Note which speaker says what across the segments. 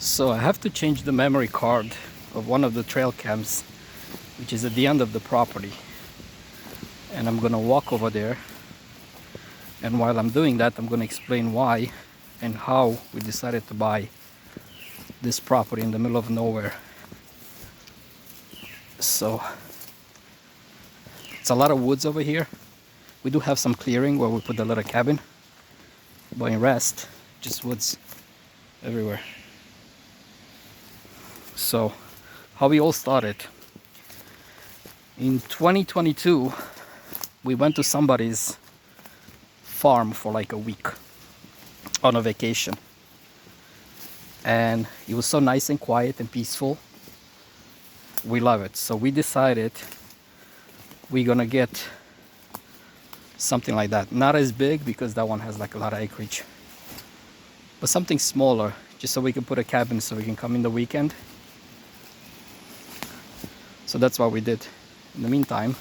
Speaker 1: So I have to change the memory card of one of the trail cams, which is at the end of the property. And I'm gonna walk over there. And while I'm doing that, I'm gonna explain why and how we decided to buy this property in the middle of nowhere. So it's a lot of woods over here. We do have some clearing where we put the little cabin, but in rest, just woods everywhere. So how we all started. In 2022, we went to somebody's farm for like a week on a vacation. And it was so nice and quiet and peaceful. We love it. So we decided we're gonna get something like that. Not as big because that one has like a lot of acreage, but something smaller, just so we can put a cabin so we can come in the weekend. So that's what we did. In the meantime,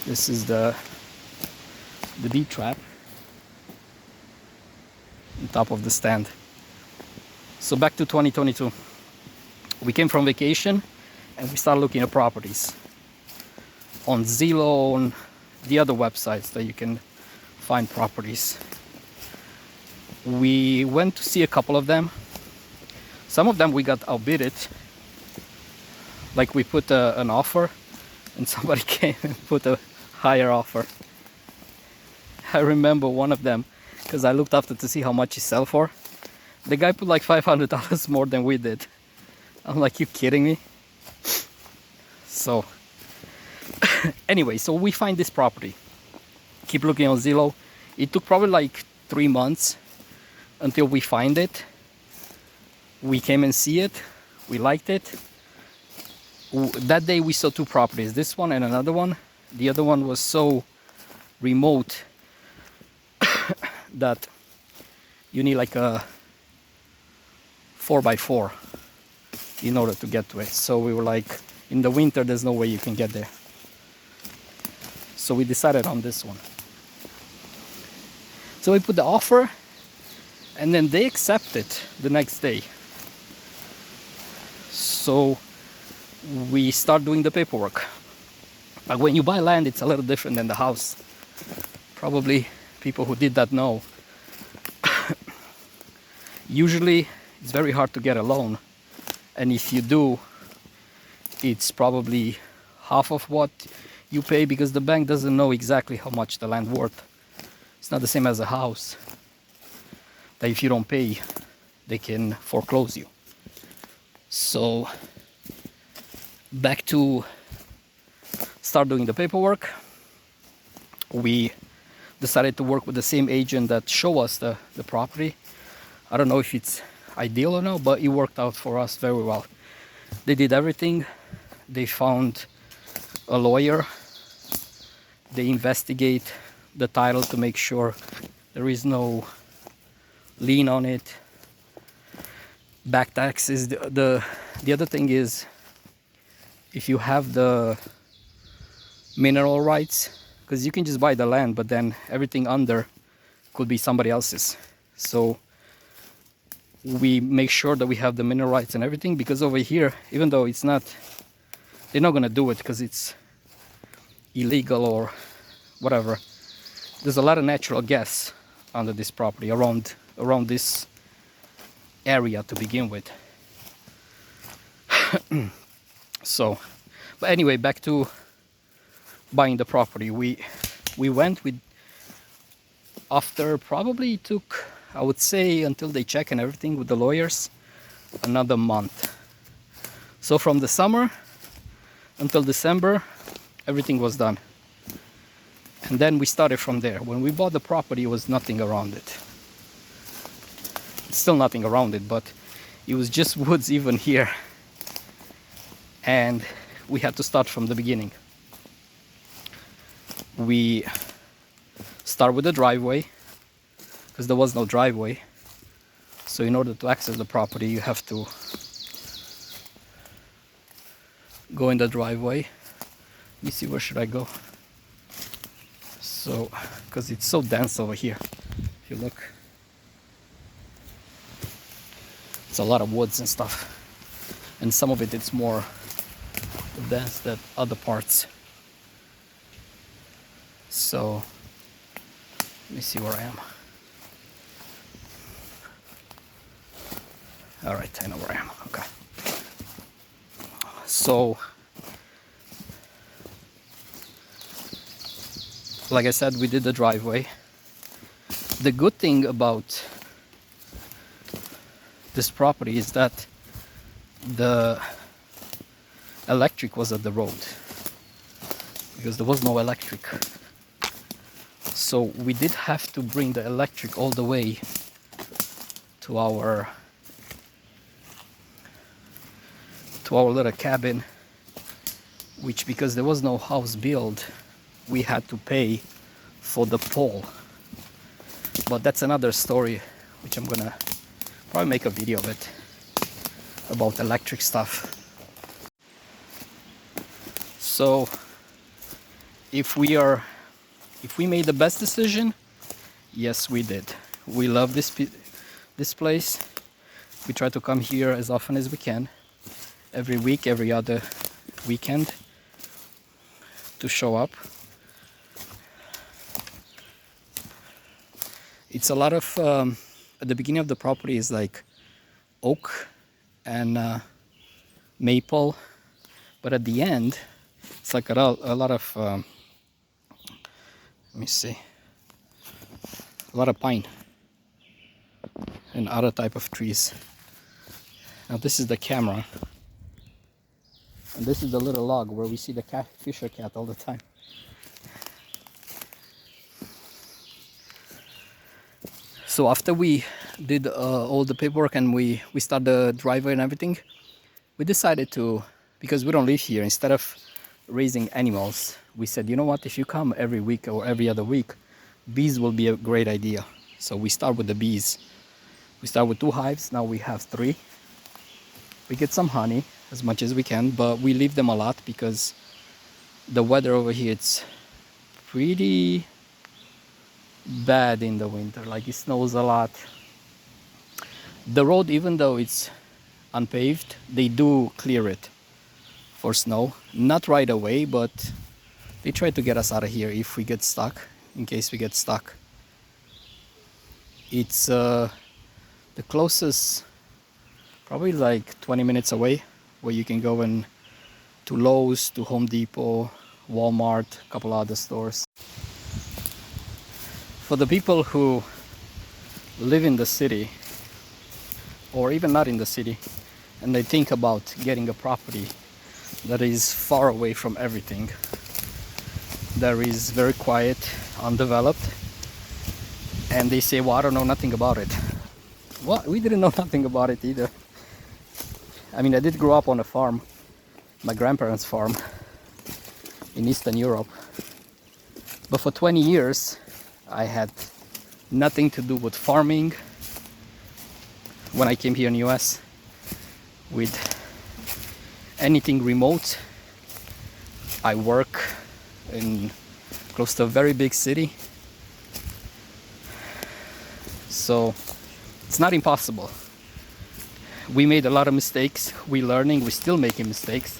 Speaker 1: this is the deep trap on top of the stand. So back to 2022. We came from vacation and we started looking at properties on Zillow, on the other websites that you can find properties. We went to see a couple of them. Some of them we got outbid. Like we put an offer and somebody came and put a higher offer. I remember one of them because I looked after to see how much he sell for. The guy put like $500 more than we did. I'm like, you kidding me? So anyway, so we find this property. Keep looking on Zillow. It took probably like 3 months until we find it. We came and see it. We liked it. That day we saw 2 properties, this one and another one. The other one was so remote that you need like a 4x4 in order to get to it. So we were like, in the winter there's no way you can get there. So we decided on this one. So we put the offer and then they accepted the next day. So we start doing the paperwork. But when you buy land, it's a little different than the house. Probably people who did that know. Usually it's very hard to get a loan, and if you do, it's probably half of what you pay because the bank doesn't know exactly how much the land worth. It's not the same as a house that if you don't pay, they can foreclose you. So back to start doing the paperwork. We decided to work with the same agent that showed us the property. I don't know if it's ideal or no, but it worked out for us very well. They did everything. They found a lawyer. They investigate the title to make sure there is no lien on it. Back taxes. The other thing is, if you have the mineral rights, because you can just buy the land, but then everything under could be somebody else's. So we make sure that we have the mineral rights and everything, because over here, even though it's not, they're not gonna do it because it's illegal or whatever. There's a lot of natural gas under this property, around this area to begin with. So, but anyway, back to buying the property. We went with, after probably took, I would say, until they check and everything with the lawyers, another month. So from the summer until December, everything was done. And then we started from there. When we bought the property, it was nothing around it. It's still nothing around it, but it was just woods even here. And we had to start from the beginning. We start with the driveway, because there was no driveway. So in order to access the property, you have to go in the driveway. Let me see, where should I go? So, because it's so dense over here, if you look. It's a lot of woods and stuff, and some of it's more dense than other parts. So let me see where I am. All right, I know where I am. Okay. So, like I said, we did the driveway. The good thing about this property is that the electric was at the road, because there was no electric. So we did have to bring the electric all the way to our little cabin, which, because there was no house built, we had to pay for the pole. But that's another story, which I'm gonna probably make a video of it, about electric stuff. So if we made the best decision, yes, we did. We love this place. We try to come here as often as we can, every week, every other weekend, to show up. It's a lot of at the beginning of the property is like oak and maple, but at the end it's like a lot of let me see, a lot of pine and other type of trees. Now this is the camera, and this is the little log where we see the Fisher cat all the time. So after we did all the paperwork and we started the driveway and everything, we decided to, because we don't live here, instead of raising animals, we said, you know what, if you come every week or every other week, bees will be a great idea. So we start with the bees. We start with 2 hives, now we have 3. We get some honey as much as we can, but we leave them a lot because the weather over here, it's pretty bad in the winter. Like, it snows a lot. The road, even though it's unpaved, they do clear it for snow. Not right away, but they try to get us out of here if we get stuck, in case we get stuck. It's the closest, probably like 20 minutes away, where you can go in to Lowe's, to Home Depot, Walmart, a couple other stores. For the people who live in the city, or even not in the city, and they think about getting a property that is far away from everything, that is very quiet, undeveloped, and they say, well, I don't know nothing about it. Well, we didn't know nothing about it either. I mean, I did grow up on a farm, my grandparents' farm in Eastern Europe, but for 20 years I had nothing to do with farming. When I came here in US, with anything remote, I work in close to a very big city, so it's not impossible. We made a lot of mistakes. We're learning. We're still making mistakes.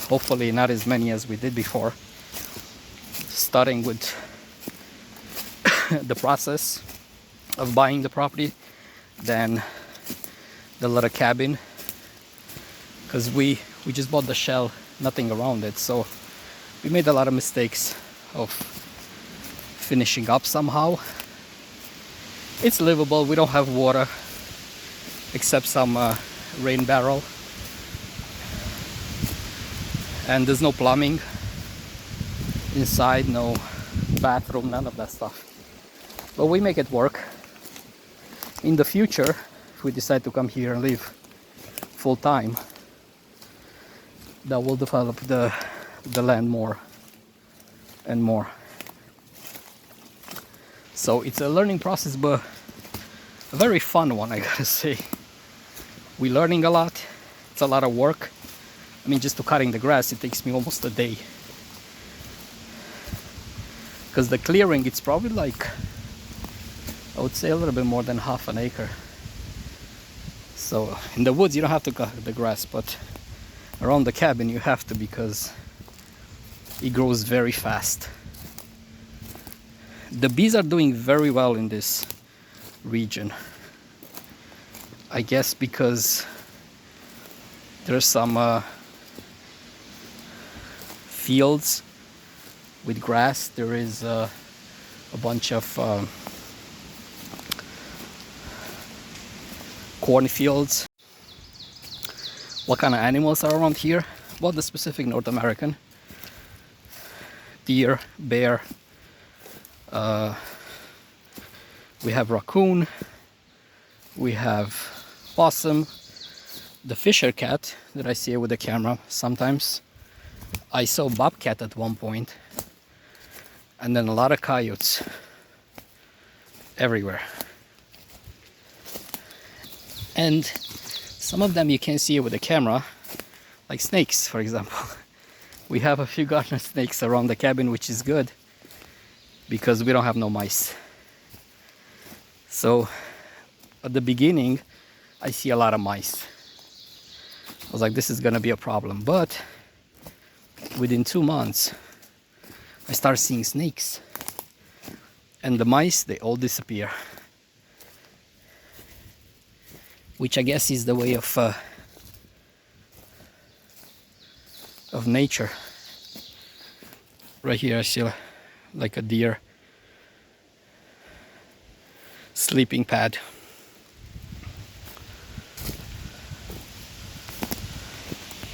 Speaker 1: Hopefully not as many as we did before. Starting with the process of buying the property, then the little cabin, because we just bought the shell, nothing around it, so we made a lot of mistakes of finishing up somehow. It's livable. We don't have water except some rain barrel, and there's no plumbing inside, no bathroom, none of that stuff, but we make it work. In the future, if we decide to come here and live full time, that will develop the land more and more. So it's a learning process, but a very fun one, I gotta say. We're learning a lot. It's a lot of work. I mean, just to cutting the grass, it takes me almost a day, because the clearing, it's probably like, I would say, a little bit more than half an acre. So in the woods you don't have to cut the grass, but around the cabin you have to, because it grows very fast. The bees are doing very well in this region. I guess because there's some fields with grass. There is a bunch of cornfields. What kind of animals are around here? Well, the specific North American. Deer, bear. We have raccoon. We have possum. The fisher cat that I see with the camera sometimes. I saw bobcat at one point. And then a lot of coyotes everywhere. And some of them you can see with the camera, like snakes, for example. We have a few garden snakes around the cabin, which is good because we don't have no mice. So at the beginning, I see a lot of mice. I was like, this is gonna be a problem. But within 2 months, I start seeing snakes. And the mice, they all disappear. Which I guess is the way of nature. Right here I see like a deer sleeping pad.